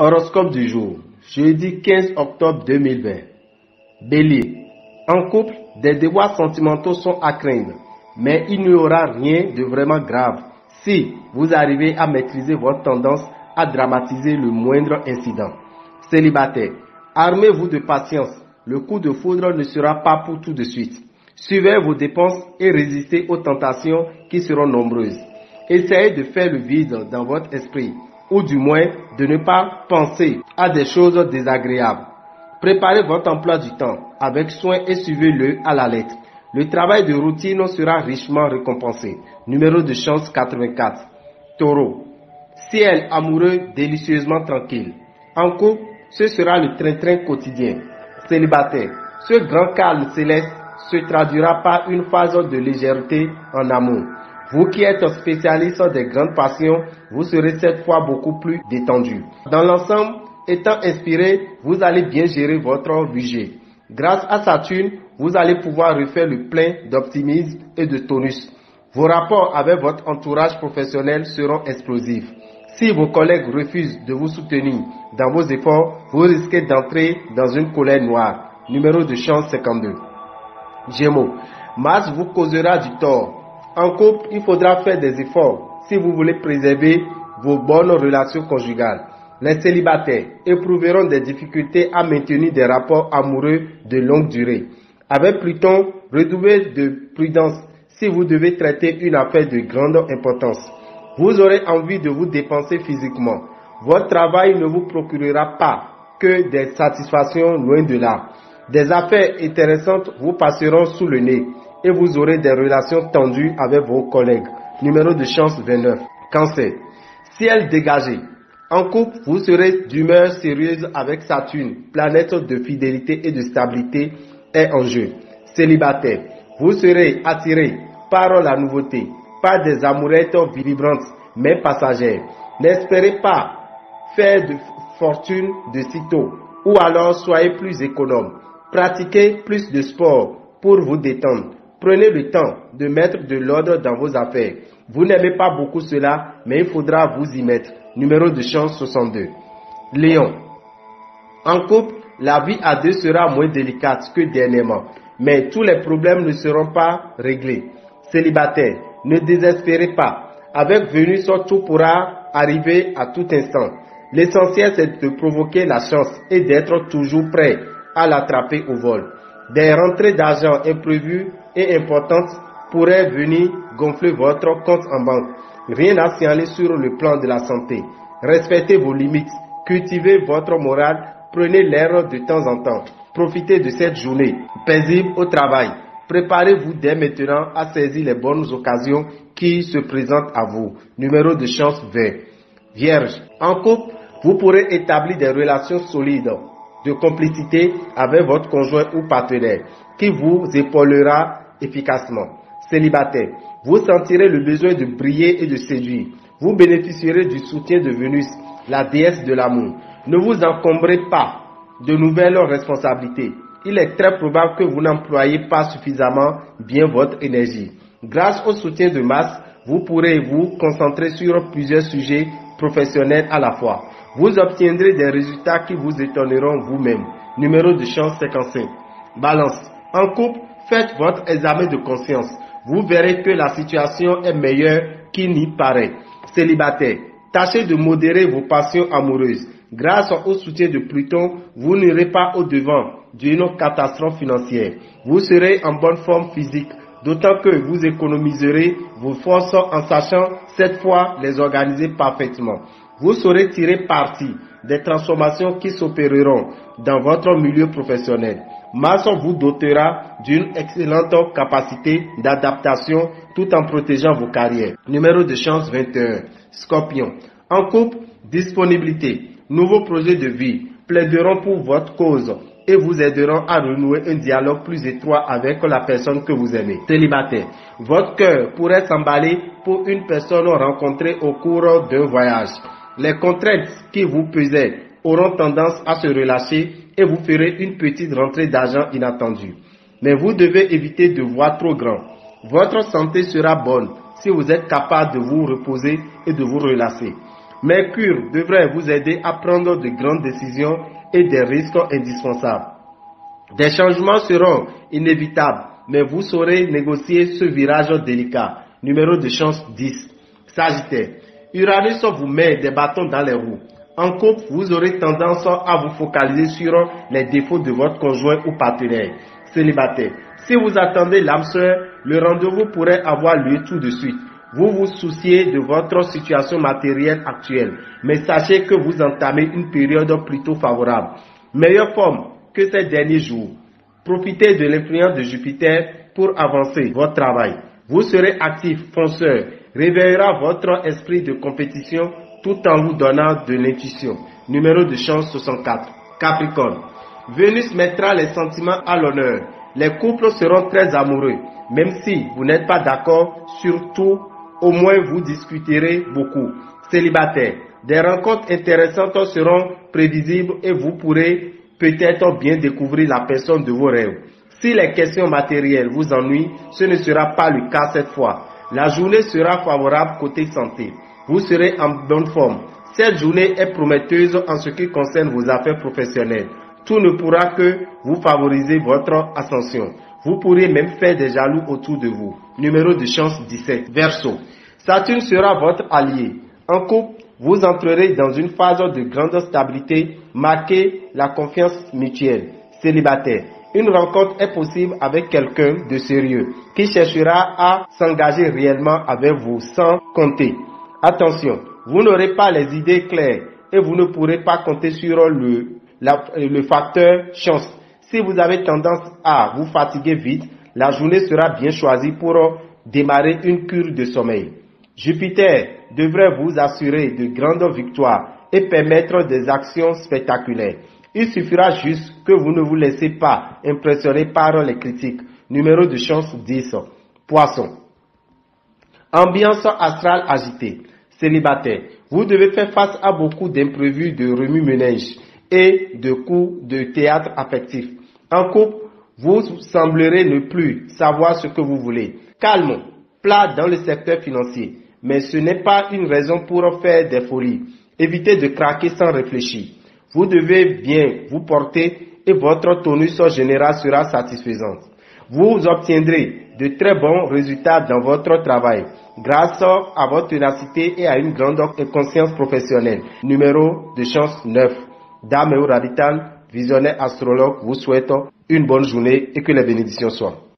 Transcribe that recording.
Horoscope du jour, jeudi 15 octobre 2020. Bélier. En couple, des déboires sentimentaux sont à craindre, mais il n'y aura rien de vraiment grave si vous arrivez à maîtriser votre tendance à dramatiser le moindre incident. Célibataire. Armez-vous de patience, le coup de foudre ne sera pas pour tout de suite. Suivez vos dépenses et résistez aux tentations qui seront nombreuses. Essayez de faire le vide dans votre esprit, ou du moins de ne pas penser à des choses désagréables. Préparez votre emploi du temps avec soin et suivez-le à la lettre. Le travail de routine sera richement récompensé. Numéro de chance 84. Taureau. Ciel amoureux délicieusement tranquille. En couple, ce sera le train-train quotidien. Célibataire. Ce grand calme céleste se traduira par une phase de légèreté en amour. Vous qui êtes spécialiste des grandes passions, vous serez cette fois beaucoup plus détendu. Dans l'ensemble, étant inspiré, vous allez bien gérer votre budget. Grâce à Saturne, vous allez pouvoir refaire le plein d'optimisme et de tonus. Vos rapports avec votre entourage professionnel seront explosifs. Si vos collègues refusent de vous soutenir dans vos efforts, vous risquez d'entrer dans une colère noire. Numéro de chance 52. Gémeaux. Mars vous causera du tort. En couple, il faudra faire des efforts si vous voulez préserver vos bonnes relations conjugales. Les célibataires éprouveront des difficultés à maintenir des rapports amoureux de longue durée. Avec Pluton, redoublez de prudence si vous devez traiter une affaire de grande importance. Vous aurez envie de vous dépenser physiquement. Votre travail ne vous procurera pas que des satisfactions loin de là. Des affaires intéressantes vous passeront sous le nez et vous aurez des relations tendues avec vos collègues. Numéro de chance 29. Cancer. Ciel dégagé. En couple, vous serez d'humeur sérieuse avec Saturne. Planète de fidélité et de stabilité est en jeu. Célibataire. Vous serez attiré par la nouveauté, par des amourettes vibrantes mais passagères. N'espérez pas faire de fortune de sitôt ou alors soyez plus économe. Pratiquez plus de sport pour vous détendre. Prenez le temps de mettre de l'ordre dans vos affaires. Vous n'aimez pas beaucoup cela, mais il faudra vous y mettre. Numéro de chance 62. Lion. En couple, la vie à deux sera moins délicate que dernièrement, mais tous les problèmes ne seront pas réglés. Célibataire, ne désespérez pas. Avec Vénus, tout pourra arriver à tout instant. L'essentiel, c'est de provoquer la chance et d'être toujours prêt à l'attraper au vol. Des rentrées d'argent imprévues et importantes pourraient venir gonfler votre compte en banque. Rien à signaler sur le plan de la santé. Respectez vos limites, cultivez votre morale, prenez l'air de temps en temps. Profitez de cette journée paisible au travail. Préparez-vous dès maintenant à saisir les bonnes occasions qui se présentent à vous. Numéro de chance 20. Vierge. En couple, vous pourrez établir des relations solides de complicité avec votre conjoint ou partenaire qui vous épaulera efficacement. Célibataire, vous sentirez le besoin de briller et de séduire. Vous bénéficierez du soutien de Vénus, la déesse de l'amour. Ne vous encombrez pas de nouvelles responsabilités. Il est très probable que vous n'employez pas suffisamment bien votre énergie. Grâce au soutien de Mars, vous pourrez vous concentrer sur plusieurs sujets professionnels à la fois. Vous obtiendrez des résultats qui vous étonneront vous-même. Numéro de chance 55. Balance. En couple, faites votre examen de conscience. Vous verrez que la situation est meilleure qu'il n'y paraît. Célibataire, tâchez de modérer vos passions amoureuses. Grâce au soutien de Pluton, vous n'irez pas au-devant d'une catastrophe financière. Vous serez en bonne forme physique, d'autant que vous économiserez vos forces en sachant cette fois les organiser parfaitement. Vous saurez tirer parti des transformations qui s'opéreront dans votre milieu professionnel. Mars vous dotera d'une excellente capacité d'adaptation tout en protégeant vos carrières. Numéro de chance 21. Scorpion. En couple, disponibilité. Nouveaux projets de vie plaideront pour votre cause et vous aideront à renouer un dialogue plus étroit avec la personne que vous aimez. Célibataire. Votre cœur pourrait s'emballer pour une personne rencontrée au cours d'un voyage. Les contraintes qui vous pesaient auront tendance à se relâcher et vous ferez une petite rentrée d'argent inattendue. Mais vous devez éviter de voir trop grand. Votre santé sera bonne si vous êtes capable de vous reposer et de vous relâcher. Mercure devrait vous aider à prendre de grandes décisions et des risques indispensables. Des changements seront inévitables, mais vous saurez négocier ce virage délicat. Numéro de chance 10. Sagittaire. Uranus vous met des bâtons dans les roues. En couple, vous aurez tendance à vous focaliser sur les défauts de votre conjoint ou partenaire. Célibataire. Si vous attendez l'âme sœur, le rendez-vous pourrait avoir lieu tout de suite. Vous vous souciez de votre situation matérielle actuelle, mais sachez que vous entamez une période plutôt favorable. Meilleure forme que ces derniers jours. Profitez de l'influence de Jupiter pour avancer votre travail. Vous serez actif, fonceur, réveillera votre esprit de compétition tout en vous donnant de l'intuition. Numéro de chance 64. Capricorne. Vénus mettra les sentiments à l'honneur. Les couples seront très amoureux. Même si vous n'êtes pas d'accord sur tout, au moins vous discuterez beaucoup. Célibataire. Des rencontres intéressantes seront prévisibles et vous pourrez peut-être bien découvrir la personne de vos rêves. Si les questions matérielles vous ennuient, ce ne sera pas le cas cette fois. La journée sera favorable côté santé. Vous serez en bonne forme. Cette journée est prometteuse en ce qui concerne vos affaires professionnelles. Tout ne pourra que vous favoriser votre ascension. Vous pourrez même faire des jaloux autour de vous. Numéro de chance 17. Verseau. Saturne sera votre allié. En couple, vous entrerez dans une phase de grande stabilité, marquée la confiance mutuelle. Célibataire. Une rencontre est possible avec quelqu'un de sérieux qui cherchera à s'engager réellement avec vous sans compter. Attention, vous n'aurez pas les idées claires et vous ne pourrez pas compter sur le facteur chance. Si vous avez tendance à vous fatiguer vite, la journée sera bien choisie pour démarrer une cure de sommeil. Jupiter devrait vous assurer de grandes victoires et permettre des actions spectaculaires. Il suffira juste que vous ne vous laissez pas impressionner par les critiques. Numéro de chance 10. Poisson. Ambiance astrale agitée. Célibataire. Vous devez faire face à beaucoup d'imprévus de remue-ménage et de coups de théâtre affectif. En couple, vous semblerez ne plus savoir ce que vous voulez. Calme, plat dans le secteur financier. Mais ce n'est pas une raison pour faire des folies. Évitez de craquer sans réfléchir. Vous devez bien vous porter et votre tonus général sera satisfaisant. Vous obtiendrez de très bons résultats dans votre travail grâce à votre ténacité et à une grande conscience professionnelle. Numéro de chance 9. Dame et Radital, visionnaire astrologue, vous souhaite une bonne journée et que les bénédictions soient.